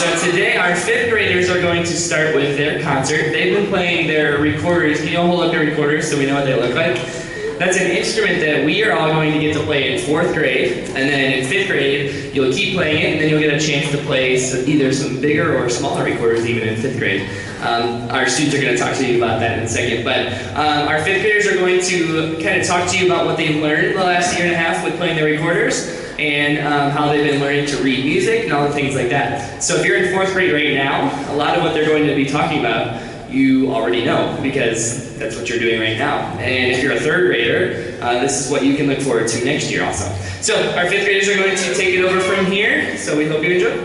So today our fifth graders are going to start with their concert. They've been playing their recorders. Can you all hold up your recorders so we know what they look like? That's an instrument that we are all going to get to play in fourth grade, and then in fifth grade you'll keep playing it, and then you'll get a chance to play either some bigger or smaller recorders even in fifth grade. Our students are going to talk to you about that in a second, but our fifth graders are going to kind of talk to you about what they've learned the last year and a half with playing their recorders, and how they've been learning to read music and all the things like that. So if you're in fourth grade right now, a lot of what they're going to be talking about you already know, because that's what you're doing right now. And if you're a third grader, this is what you can look forward to next year also. So our fifth graders are going to take it over from here, so we hope you enjoy.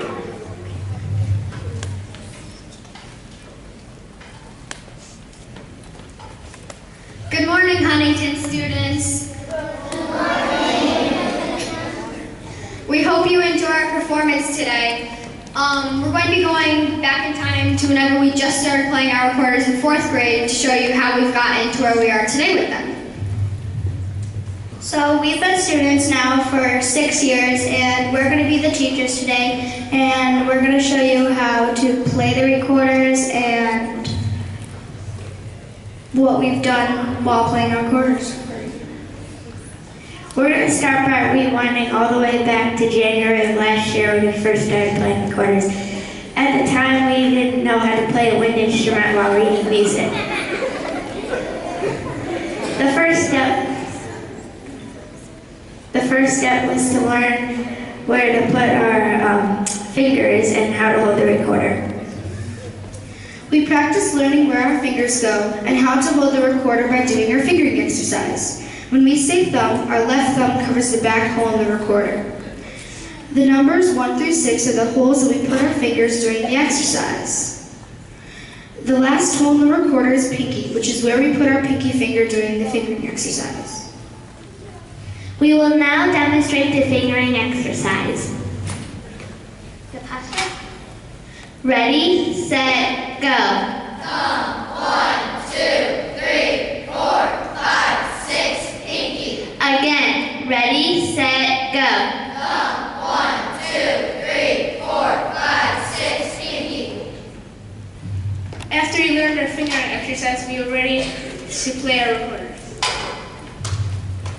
Good morning, Huntington students. Good morning. We hope you enjoy our performance today. We're going to be going back in time to whenever we just started playing our recorders in fourth grade to show you how we've gotten to where we are today with them. So we've been students now for 6 years, and we're going to be the teachers today, and we're going to show you how to play the recorders and what we've done while playing our recorders. We're going to start by rewinding all the way back to January of last year when we first started playing recorders. At the time, we didn't know how to play a wind instrument while reading music. The first step was to learn where to put our fingers and how to hold the recorder. We practiced learning where our fingers go and how to hold the recorder by doing our fingering exercise. When we say thumb, our left thumb covers the back hole in the recorder. The numbers 1 through 6 are the holes that we put our fingers during the exercise. The last hole in the recorder is pinky, which is where we put our pinky finger during the fingering exercise. We will now demonstrate the fingering exercise. Ready, set, go. Thumb, 1, 2, 3, 4, 5, 6, pinky. Again, ready, set, go. Thumb, 1, 2, 3, 4, 5, 6, pinky. After we learned our fingering exercise, we were ready to play our recorder.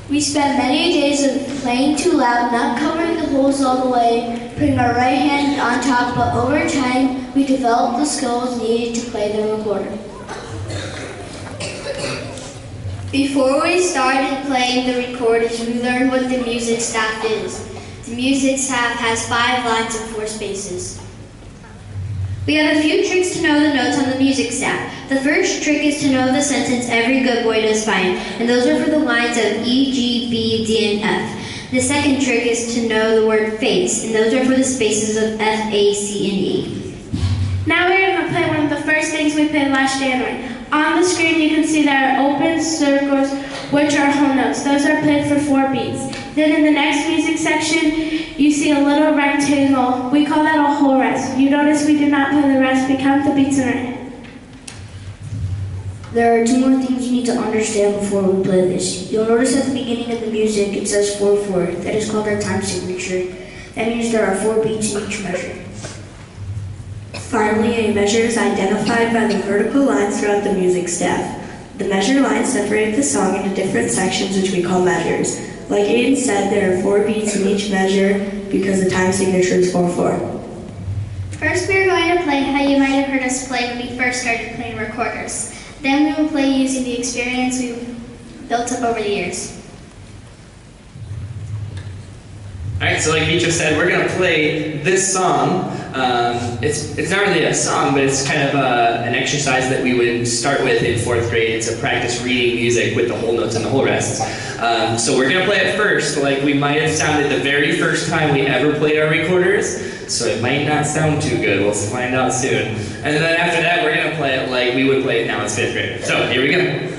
We spent many days of playing too loud, not covering the holes all the way, putting our right hand on top, but over time, we developed the skills needed to play the recorder. Before we started playing the recorders, we learned what the music staff is. The music staff has 5 lines and 4 spaces. We have a few tricks to know the notes on the music staff. The first trick is to know the sentence "every good boy does fine," and those are for the lines of E, G, B, D, and F. The second trick is to know the word face, and those are for the spaces of F, A, C, and E. Now we're going to play one of the first things we played last January. On the screen you can see there are open circles, which are whole notes. Those are played for 4 beats. Then in the next music section, you see a little rectangle. We call that a whole rest. You notice we do not play the rest, we count the beats in our head. There are 2 more things you need to understand before we play this. You'll notice at the beginning of the music it says 4/4. That is called our time signature. That means there are 4 beats in each measure. Finally, a measure is identified by the vertical lines throughout the music staff. The measure lines separate the song into different sections, which we call measures. Like Aiden said, there are 4 beats in each measure because the time signature is 4/4. First, we are going to play how you might have heard us play when we first started playing recorders. Then we will play using the experience we've built up over the years. Alright, so like Mitra said, we're going to play this song. It's not really a song, but it's kind of an exercise that we would start with in 4th grade to practice reading music with the whole notes and the whole rests. So we're going to play it first, like we might have sounded the very first time we ever played our recorders, so it might not sound too good. We'll find out soon. And then after that, we're going to play it like we would play it now as 5th grade. So here we go.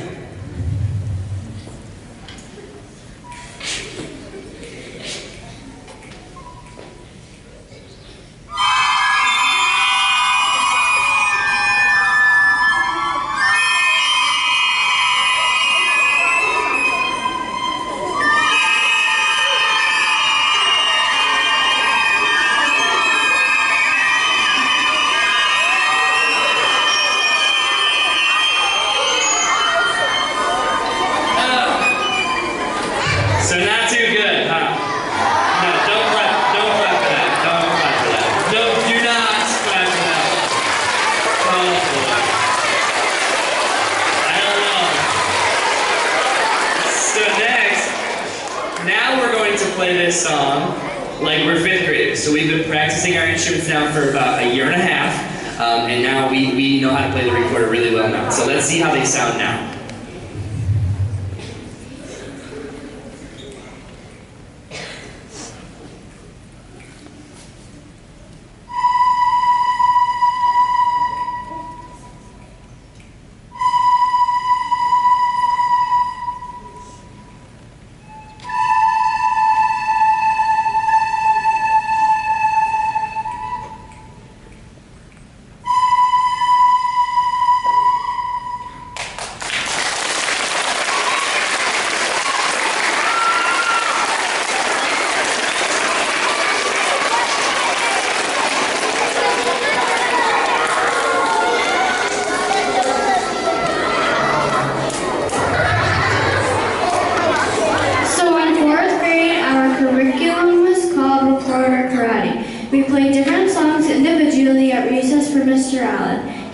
play this song like we're 5th graders. So we've been practicing our instruments now for about a year and a half, and now we know how to play the recorder really well now. So let's see how they sound now.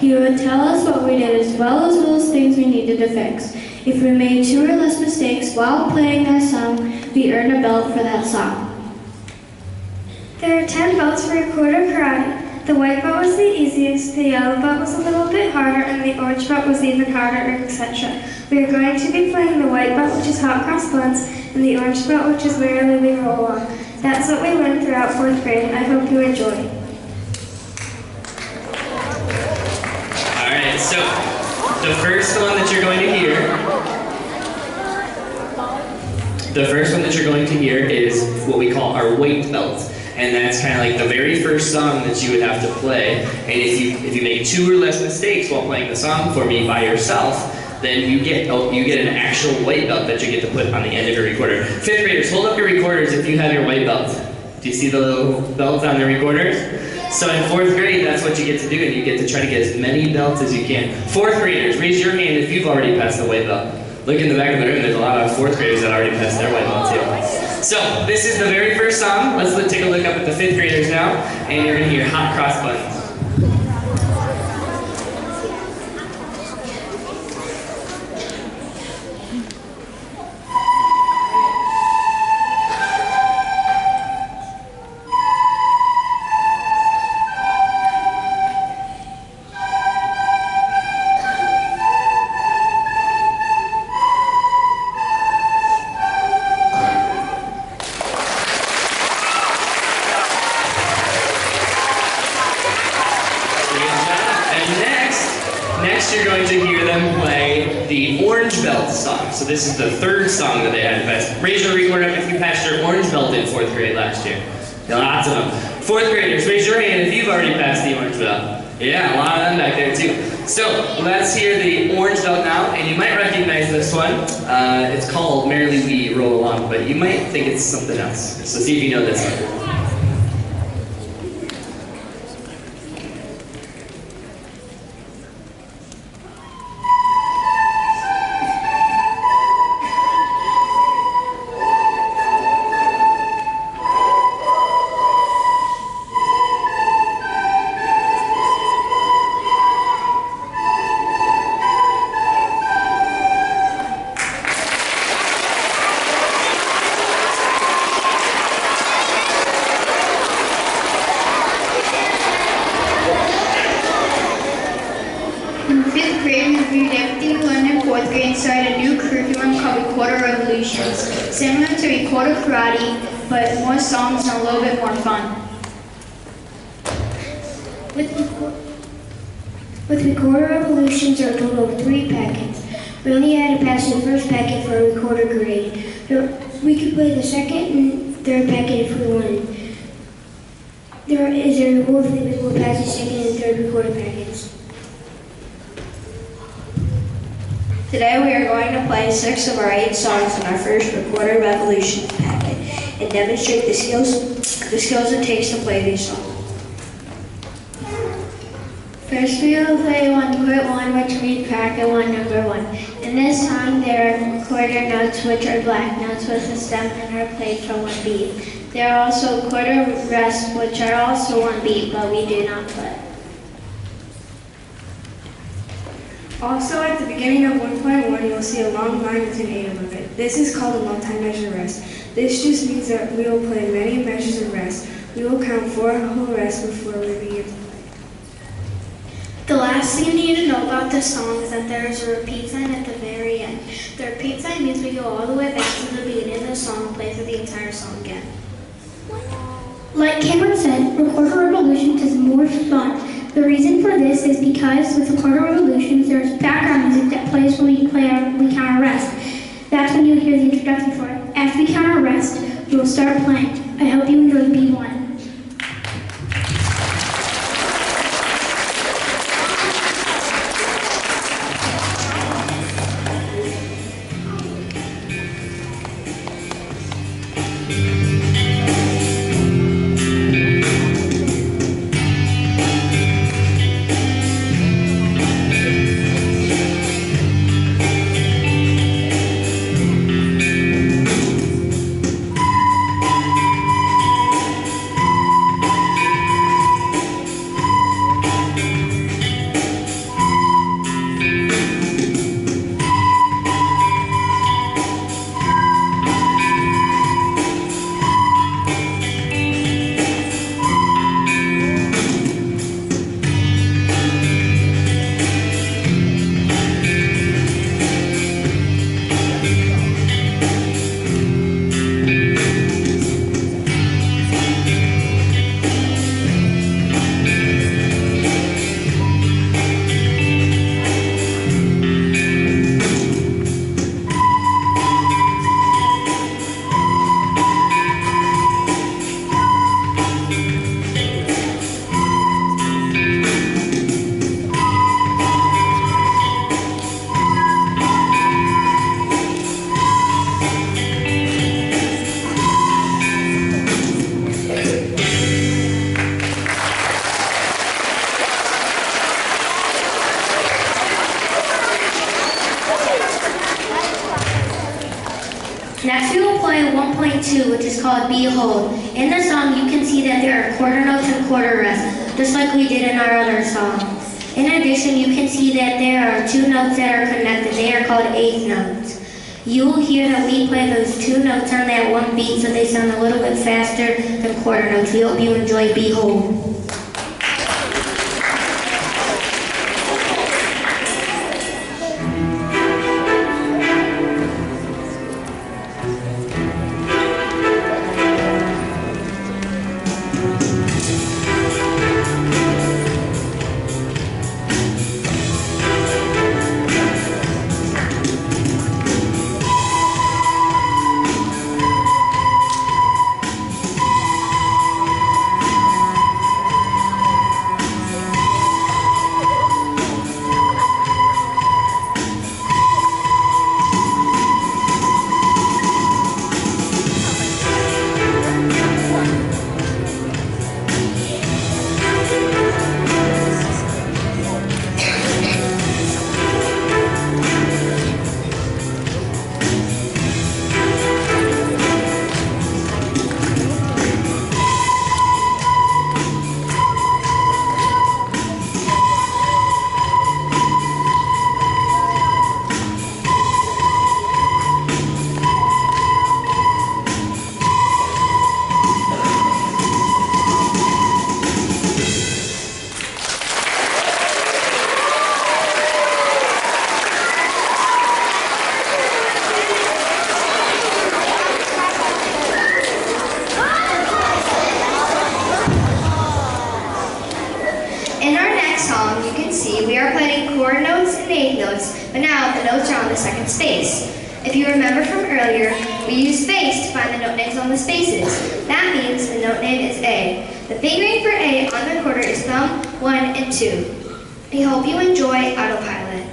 He would tell us what we did as well as those things we needed to fix. If we made 2 or less mistakes while playing that song, we earned a belt for that song. There are 10 belts for recorder karate. The white belt was the easiest, the yellow belt was a little bit harder, and the orange belt was even harder, etc. We are going to be playing the white belt, which is hot cross buns, and the orange belt, which is merely we roll along. That's what we learned throughout 4th grade. I hope you enjoy. So, the first one that you're going to hear is what we call our weight belt. And that's kind of like the very first song that you would have to play. And if you make 2 or less mistakes while playing the song for me by yourself, then you get an actual weight belt that you get to put on the end of your recorder. 5th graders, hold up your recorders if you have your weight belt. Do you see the little belt on the recorders? So in 4th grade, that's what you get to do, and you get to try to get as many belts as you can. 4th graders, raise your hand if you've already passed the weight belt. Look in the back of the room, there's a lot of 4th graders that already passed their weight belt too. So this is the very first song. Let's take a look up at the 5th graders now, and you're gonna hear Hot Cross Buns. Next, you're going to hear them play the Orange Belt song. So this is the 3rd song that they had to pass. Raise your recorder up if you passed your Orange Belt in 4th grade last year. Lots of them. 4th graders, raise your hand if you've already passed the Orange Belt. Yeah, a lot of them back there too. So let's hear the Orange Belt now, and you might recognize this one. It's called Merrily We Roll Along, but you might think it's something else. So see if you know this one. and started a new curriculum called Recorder Revolutions, similar to Recorder Karate, but more songs and a little bit more fun. With Recorder Revolutions, there are a total of 3 packets. We only had to pass the first packet for a recorder grade. We could play the second and third packet if we wanted. There is a reward for the people who pass the second and third recorder packets. Today we are going to play 6 of our 8 songs in our first Recorder Revolutions packet and demonstrate the skills it takes to play these songs. First we will play one part 1, which means packet 1, number 1. In this song there are quarter notes, which are black notes with a stem and are played for 1 beat. There are also quarter rests, which are also 1 beat, but we do not play. Also, at the beginning of 1.1, you'll see a long line with an 8 above it. This is called a multi-measure rest. This just means that we will play many measures of rest. We will count 4 whole rests before we begin to play. The last thing you need to know about this song is that there is a repeat sign at the very end. The repeat sign means we go all the way back to the beginning of the song and play through the entire song again. Like Cameron said, Recorder Revolutions is more fun. The reason for this is because with Recorder Revolutions, there's background music that plays when we count our rest. That's when you hear the introduction for it. After we count our rest, we will start playing. I hope you enjoy B1. Next we will play 1.2, which is called Behold. In the song, you can see that there are quarter notes and quarter rests, just like we did in our other song. In addition, you can see that there are 2 notes that are connected. They are called eighth notes. You will hear that we play those 2 notes on that one beat, so they sound a little bit faster than quarter notes. We hope you enjoy Behold. We are playing quarter notes and eighth notes, but now the notes are on the second space. If you remember from earlier, we used space to find the note names on the spaces. That means the note name is A. The fingering for A on the recorder is thumb 1 and 2. We hope you enjoy Autopilot.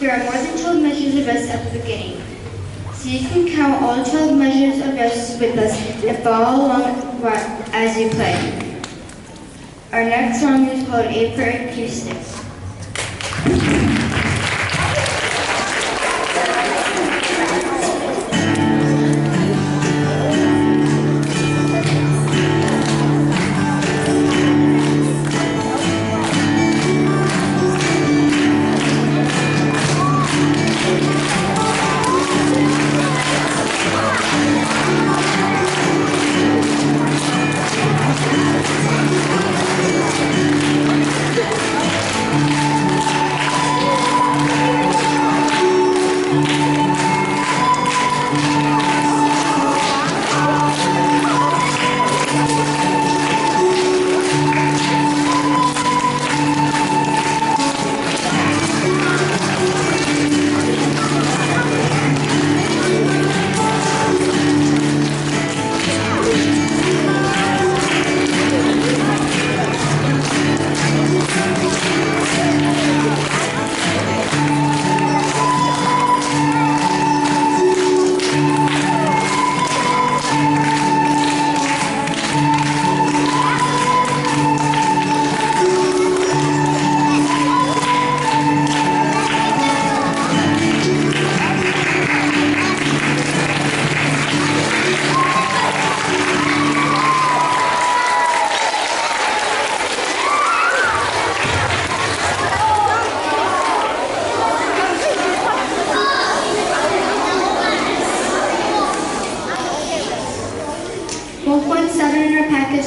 There are more than 12 measures of rest at the beginning. So you can count all 12 measures of rest with us and follow along as you play. Our next song is called A for Acoustics.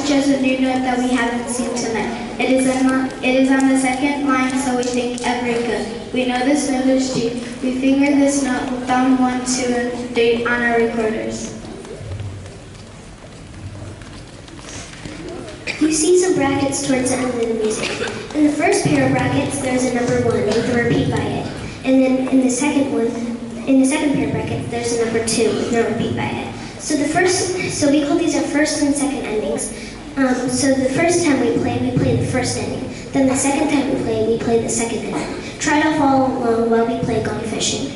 Just a new note that we haven't seen tonight. It is on the second line, so we think every good. We know this note is G. We finger this note with thumb 1, 2, and 3 on our recorders. You see some brackets towards the end of the music. In the first pair of brackets, there's a number 1 with a repeat by it. And then in the second pair of brackets, there's a number 2 with no repeat by it. So we call these our first and second endings. So the first time we play the first ending. Then the second time we play the second ending. Try to follow along while we play Gone Fishing.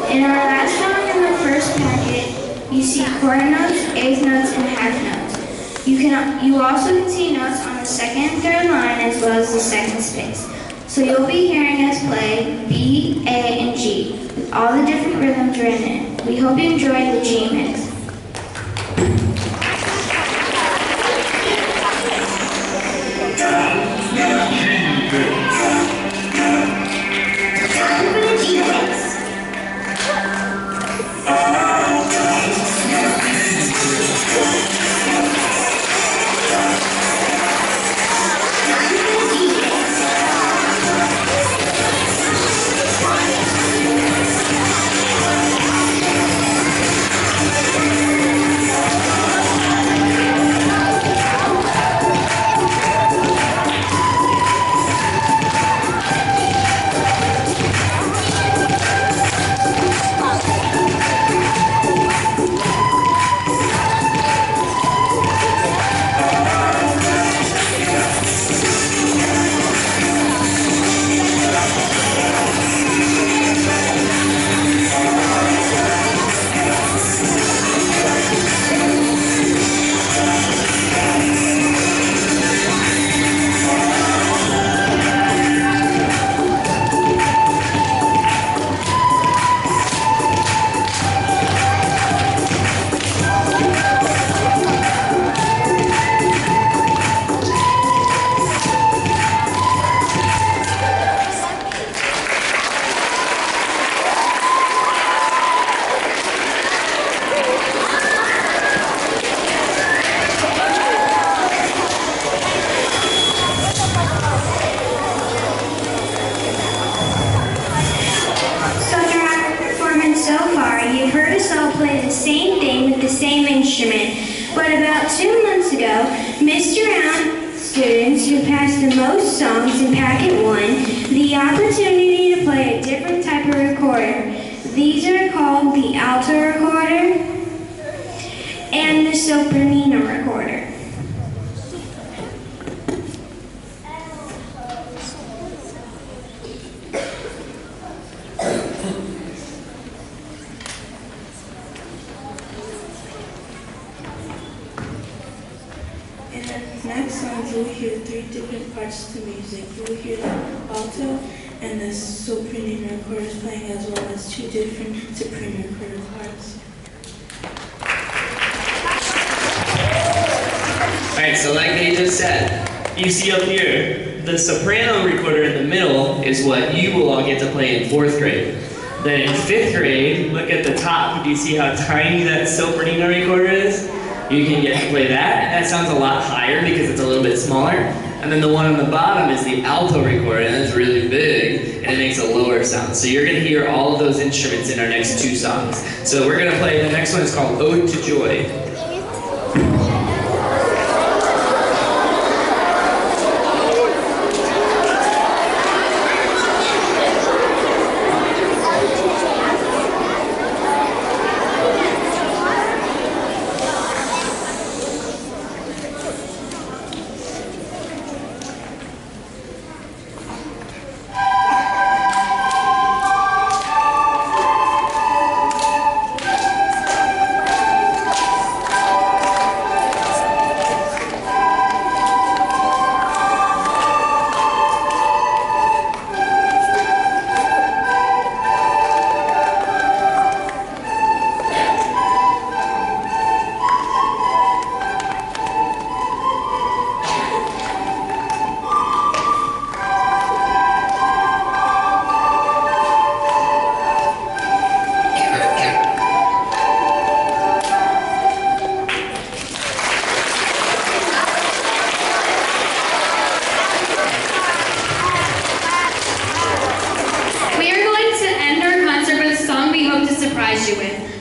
In our last song in the first packet, you see quarter notes, eighth notes, and half notes. You also can see notes on the second and third line as well as the second space. So you'll be hearing us play B, A, and G with all the different rhythms written in it. We hope you enjoy the G mix. play the same thing with the same instrument. But about 2 months ago, Mr. Allen students who passed the most songs in Packet 1 the opportunity to play a different type of recorder. These are called the alto recorder and the soprano recorder. In the next songs, you will hear 3 different parts of the music. You will hear the alto and the soprano recorders playing, as well as 2 different soprano recorder parts. Alright, so like they just said, you see up here, the soprano recorder in the middle is what you will all get to play in 4th grade. Then in 5th grade, look at the top. Do you see how tiny that soprano recorder is? You can get to play that. That sounds a lot higher because it's a little bit smaller. And then the one on the bottom is the alto recorder, and it's really big, and it makes a lower sound. So you're gonna hear all of those instruments in our next 2 songs. So we're gonna play, the next one is called Ode to Joy.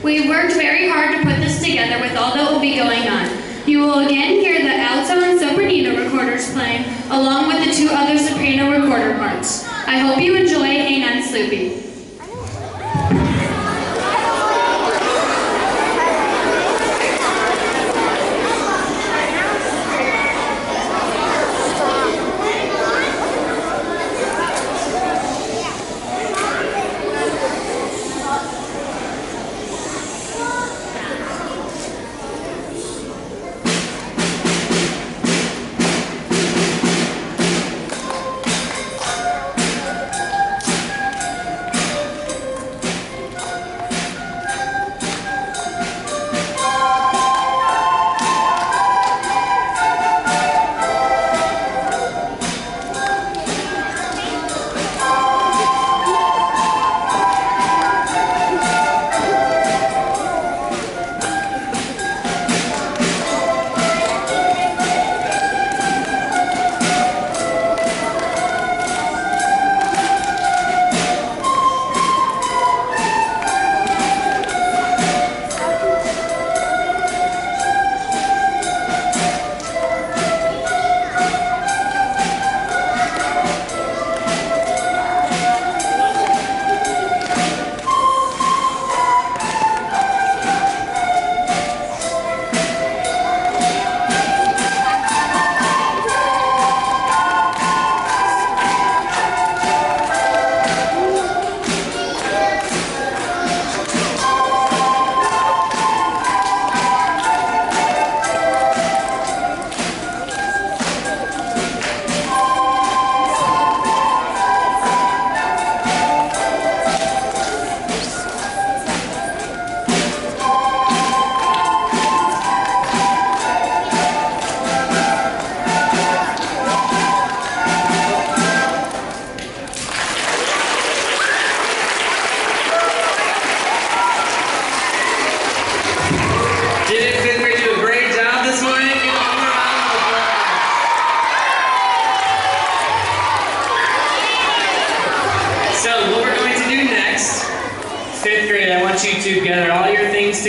We worked very hard to put this together with all that will be going on. You will again hear the alto and soprano recorders playing, along with the 2 other soprano recorder parts. I hope you enjoy Ain't I'm Sleepy.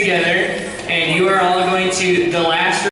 together, and you are all going to, the last